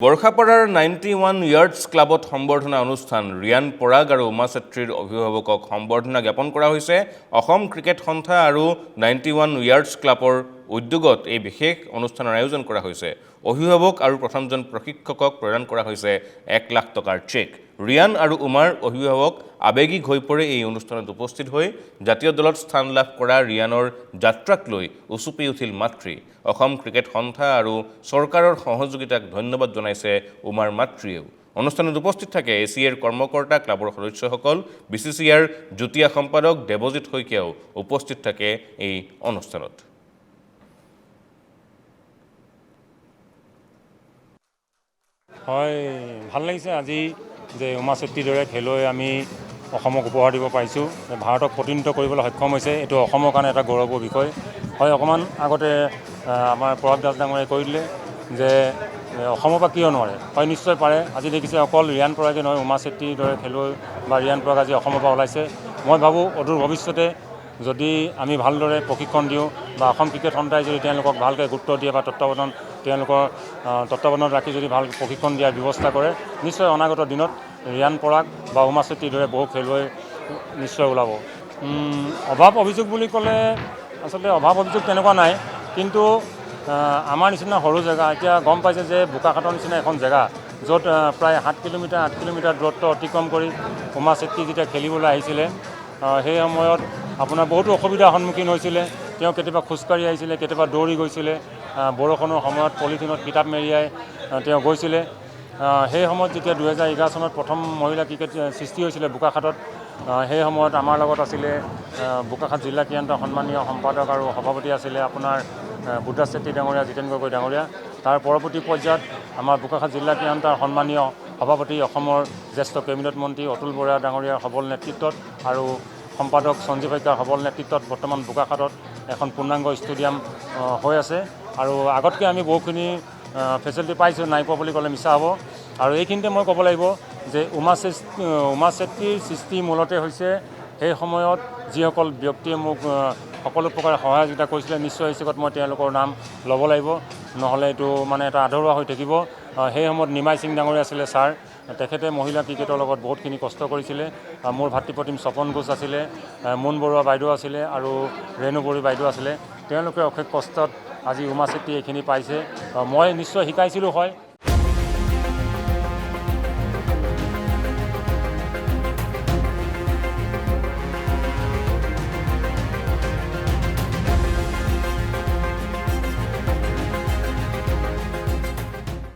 বৰষাপাৰাৰ 91 ইয়াৰ্ডছ ক্লাবত সম্বৰ্ধনা অনুষ্ঠান ৰিয়ান পৰাগ আৰু উমা চেত্ৰীৰ অভিভাৱকক সম্বৰ্ধনা জ্ঞাপন কৰা হৈছে। অসম ক্ৰিকেট সন্থা আৰু 91 ইয়াৰ্ডছ ক্লাবৰ উদ্যোগত এই বিশেষ অনুষ্ঠানৰ আয়োজন কৰা হৈছে। অভিভাৱক আৰু প্ৰথমজন প্ৰশিক্ষকক প্ৰদান কৰা হৈছে 1 লাখ টকাৰ চেক। ৰিয়ান আৰু উমাৰ অভিভাৱক আবেগিক হৈ পৰে এই অনুষ্ঠানত উপস্থিত হৈ জাতীয় দলত স্থান লাভ কৰা ৰিয়ানৰ যাত্ৰাক লৈ উচুপি উঠিল মাতৃ। অসম ক্ৰিকেট সন্থা আৰু চৰকাৰৰ সহযোগিতাক ধন্যবাদ জনাইছে উমাৰ মাতৃয়েও। অনুষ্ঠানত উপস্থিত থাকে এছিয়াৰ কৰ্মকৰ্তা, ক্লাবৰ সদস্যসকল, BCCIৰ যুটীয়া সম্পাদক দেৱজিৎ শইকীয়াও উপস্থিত থাকে এই অনুষ্ঠানত। হয়, ভাল লাগিছে আজি যে উমা চেত্ৰীৰ দৰে খেলুৱৈ আমি অসমক উপহাৰ দিব পাৰিছোঁ। ভাৰতক প্ৰতিনিধিত্ব কৰিবলৈ সক্ষম হৈছে, এইটো অসমৰ কাৰণে এটা গৌৰৱৰ বিষয়। হয়, অকণমান আগতে আমাৰ পৰাগ দাস ডাঙৰীয়াই কৈ দিলে যে অসমৰ পৰা কিয় নোৱাৰে। হয়, নিশ্চয় পাৰে। আজি দেখিছে অকল ৰিয়ান পৰাগে নহয়, উমা চেত্ৰীৰ দৰে খেলুৱৈ বা ৰিয়ান পৰাগ আজি অসমৰ পৰা ওলাইছে। মই ভাবোঁ অদূৰ ভৱিষ্যতে যদি আমি ভালদৰে প্ৰশিক্ষণ দিওঁ বা অসম ক্ৰিকেট সন্থাই যদি তেওঁলোকক ভালকৈ গুৰুত্ব দিয়ে বা তেওঁলোকৰ তত্বাৱধানত ৰাখি যদি ভাল প্ৰশিক্ষণ দিয়াৰ ব্যৱস্থা কৰে, নিশ্চয় অনাগত দিনত ৰিয়ান পৰাগ বা উমা চেত্ৰীৰ দৰে বহু খেলুৱৈ নিশ্চয় ওলাব। অভাৱ অভিযোগ বুলি ক'লে আচলতে অভাৱ অভিযোগ তেনেকুৱা নাই, কিন্তু আমাৰ নিচিনা সৰু জেগা এতিয়া গম পাইছে যে বোকাখাটৰ নিচিনা এখন জেগা য'ত প্ৰায় 8 কিলোমিটাৰ দূৰত্ব অতিক্ৰম কৰি উমা চেত্ৰী যেতিয়া খেলিবলৈ আহিছিলে, সেই সময়ত আপোনাৰ বহুতো অসুবিধাৰ সন্মুখীন হৈছিলে। তেওঁ কেতিয়াবা খোজকাঢ়ি আহিছিলে, কেতিয়াবা দৌৰি গৈছিলে, বৰষুণৰ সময়ত পলিথিনত কিতাপ মেৰিয়াই তেওঁ গৈছিলে। সেই সময়ত যেতিয়া 2011 চনত প্ৰথম মহিলা ক্ৰিকেট সৃষ্টি হৈছিলে বোকাখাটত, সেই সময়ত আমাৰ লগত আছিলে বোকাখাট জিলা ক্ৰীড়ান্তৰ সন্মানীয় সম্পাদক আৰু সভাপতি আছিলে আপোনাৰ বুদ্ধৰাজ চেত্ৰী ডাঙৰীয়া, জিতেন গগৈ ডাঙৰীয়া। তাৰ পৰৱৰ্তী পৰ্যায়ত আমাৰ বোকাখাট জিলা ক্ৰীড়ান্তৰ সন্মানীয় সভাপতি অসমৰ জ্যেষ্ঠ কেবিনেট মন্ত্ৰী অতুল বৰা ডাঙৰীয়াৰ সবল নেতৃত্বত আৰু সম্পাদক সঞ্জীৱ শইকীয়াৰ সবল নেতৃত্বত বৰ্তমান বোকাখাটত এখন পূৰ্ণাংগ ষ্টেডিয়াম হৈ আছে। আৰু আগতকৈ আমি বহুখিনি ফেচিলিটি পাইছোঁ, নাই পোৱা বুলি ক'লে মিছা হ'ব। আৰু এইখিনিতে মই ক'ব লাগিব যে উমা চেত্ৰীৰ সৃষ্টি মূলতে হৈছে সেই সময়ত যিসকল ব্যক্তিয়ে মোক সকলো প্ৰকাৰে সহযোগিতা কৰিছিলে, নিশ্চয় হিচাপত মই তেওঁলোকৰ নাম ল'ব লাগিব, নহ'লে এইটো মানে এটা আধৰুৱা হৈ থাকিব। সেই সময়ত নিমাই সিং ডাঙৰীয়া আছিলে ছাৰ, তেখেতে মহিলা ক্ৰিকেটৰ লগত বহুতখিনি কষ্ট কৰিছিলে। মোৰ ভাতৃপ্ৰতিম স্বপন ঘোষ আছিলে, মুন বৰুৱা বাইদেউ আছিলে আৰু ৰেণু বড়ি বাইদেউ আছিলে। তেওঁলোকে অশেষ কষ্টত আজি উমা চেত্ৰী এইখিনি পাইছে। মই নিশ্চয় শিকাইছিলোঁ হয়।